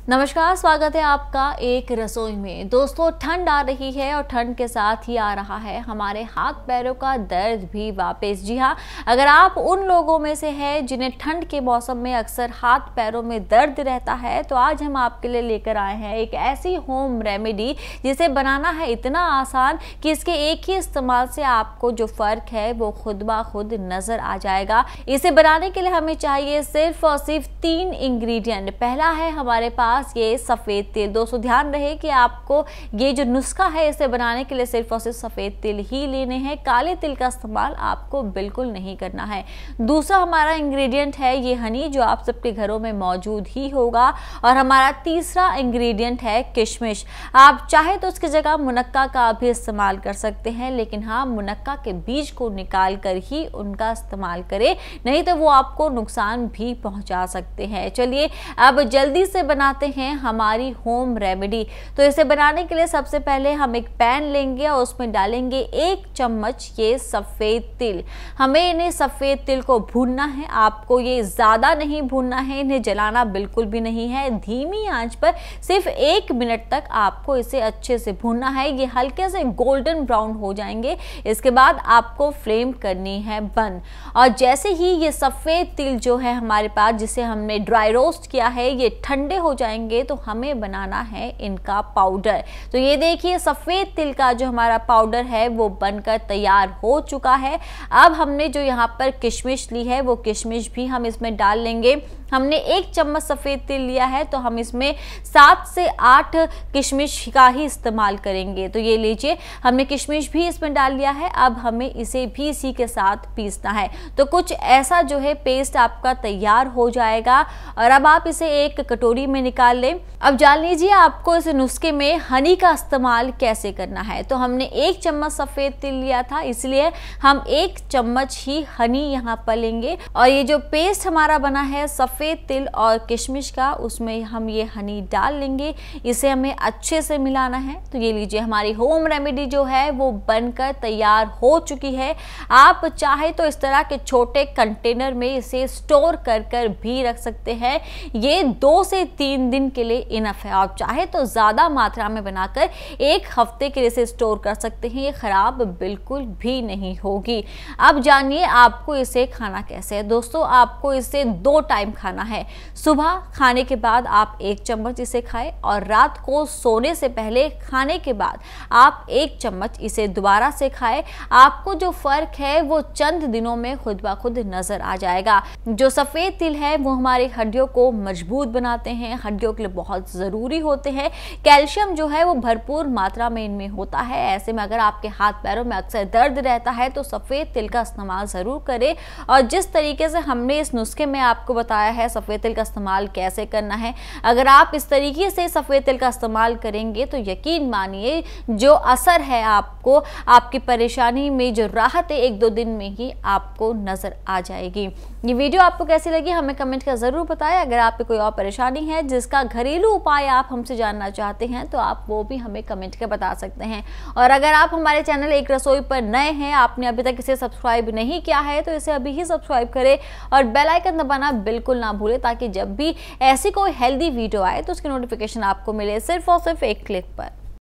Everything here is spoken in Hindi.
नमस्कार, स्वागत है आपका एक रसोई में। दोस्तों, ठंड आ रही है और ठंड के साथ ही आ रहा है हमारे हाथ पैरों का दर्द भी वापस। जी हाँ, अगर आप उन लोगों में से हैं जिन्हें ठंड के मौसम में अक्सर हाथ पैरों में दर्द रहता है, तो आज हम आपके लिए लेकर आए हैं एक ऐसी होम रेमेडी जिसे बनाना है इतना आसान कि इसके एक ही इस्तेमाल से आपको जो फ़र्क है वो खुद ब खुद नज़र आ जाएगा। इसे बनाने के लिए हमें चाहिए सिर्फ और सिर्फ 3 इंग्रेडिएंट। पहला है हमारे पास ये सफ़ेद तिल। दोस्तों, ध्यान रहे कि आपको ये जो नुस्खा है इसे बनाने के लिए सिर्फ और सिर्फ सफ़ेद तिल ही लेने हैं, काले तिल का इस्तेमाल आपको बिल्कुल नहीं करना है। दूसरा हमारा इंग्रेडिएंट है ये हनी, जो आप सबके घरों में मौजूद ही होगा। और हमारा तीसरा इंग्रेडिएंट है किशमिश। आप चाहे तो उसकी जगह मुनक्का का भी इस्तेमाल कर सकते हैं, लेकिन हाँ, मुनक्का के बीज को निकाल कर ही उनका इस्तेमाल करें, नहीं तो वो आपको नुकसान भी पहुंचा सकते हैं। चलिए अब जल्दी से बनाते हैं हमारी होम रेमेडी। तो इसे बनाने के लिए सबसे पहले हम एक पैन लेंगे और उसमें डालेंगे 1 चम्मच ये सफ़ेद तिल। हमें इन्हें सफ़ेद तिल को भूनना है। आपको ये ज़्यादा नहीं भूनना है, इन्हें जलाना बिल्कुल भी नहीं है। धीमी आंच पर सिर्फ 1 मिनट तक आपको इसे अच्छे से भूनना है। ये हल्के से गोल्डन ब्राउन हो जाएंगे, इसके बाद आपको फ्लेम करनी है बंद। और जैसे ही ये सफ़ेद तिल जो है हमारे पास, जिसे हमने ड्राई रोस्ट किया है, ये ठंडे हो जाएंगे तो हमें बनाना है इनका पाउडर। तो ये देखिए, सफ़ेद तिल का जो हमारा पाउडर है वो बनकर तैयार हो चुका है। अब हमने जो यहाँ पर किशमिश ली है वो किशमिश भी हम इसमें डाल लेंगे। हमने 1 चम्मच सफ़ेद तिल लिया है तो हम इसमें 7 से 8 किशमिश का ही इस्तेमाल करेंगे। तो ये लीजिए, हमने किशमिश भी इसमें डाल लिया है। अब हमें इसे भी इसी के साथ पीसना है। तो कुछ ऐसा जो है पेस्ट आपका तैयार हो जाएगा। और अब आप इसे एक कटोरी में निकाल लें। अब जान लीजिए आपको इस नुस्खे में हनी का इस्तेमाल कैसे करना है। तो हमने 1 चम्मच सफ़ेद तिल लिया था, इसलिए हम 1 चम्मच ही हनी यहाँ पर लेंगे। और ये जो पेस्ट हमारा बना है सफ़ेद तिल और किशमिश का, उसमें हम ये हनी डाल लेंगे। इसे हमें अच्छे से मिलाना है। तो ये लीजिए, हमारी होम रेमेडी जो है वो बनकर तैयार हो चुकी है। आप चाहे तो इस तरह के छोटे कंटेनर में इसे स्टोर कर भी रख सकते हैं। ये 2 से 3 दिन के लिए इनफ है। आप चाहे तो ज़्यादा मात्रा में बनाकर 1 हफ्ते के लिए इसे स्टोर कर सकते हैं, ये ख़राब बिल्कुल भी नहीं होगी। अब जानिए आपको इसे खाना कैसे है। दोस्तों, आपको इसे 2 टाइम खाना है। सुबह खाने के बाद आप 1 चम्मच इसे खाएं और रात को सोने से पहले खाने के बाद आप 1 चम्मच इसे दोबारा से खाएं। आपको जो फ़र्क है वो चंद दिनों में खुद ब खुद नज़र आ जाएगा। जो सफ़ेद तिल है वो हमारी हड्डियों को मजबूत बनाते हैं, हड्डियों के लिए बहुत ज़रूरी होते हैं। कैल्शियम जो है वो भरपूर मात्रा में इनमें होता है। ऐसे में अगर आपके हाथ पैरों में अक्सर दर्द रहता है तो सफ़ेद तिल का इस्तेमाल ज़रूर करें। और जिस तरीके से हमने इस नुस्खे में आपको बताया है सफ़ेद तिल का इस्तेमाल कैसे करना है, अगर आप इस तरीके से सफ़ेद तिल का इस्तेमाल करेंगे तो यकीन मानिए जो असर है आपको, आपकी परेशानी में जो राहत है 1-2 दिन में ही आपको नज़र आ जाएगी। ये वीडियो आपको कैसी लगी हमें कमेंट कर ज़रूर बताएं। अगर आप पे कोई और परेशानी है जिसका घरेलू उपाय आप हमसे जानना चाहते हैं तो आप वो भी हमें कमेंट कर बता सकते हैं। और अगर आप हमारे चैनल एक रसोई पर नए हैं, आपने अभी तक इसे सब्सक्राइब नहीं किया है, तो इसे अभी ही सब्सक्राइब करें और बेल आइकन दबाना बिल्कुल ना भूलें, ताकि जब भी ऐसी कोई हेल्दी वीडियो आए तो उसकी नोटिफिकेशन आपको मिले सिर्फ और सिर्फ एक क्लिक पर।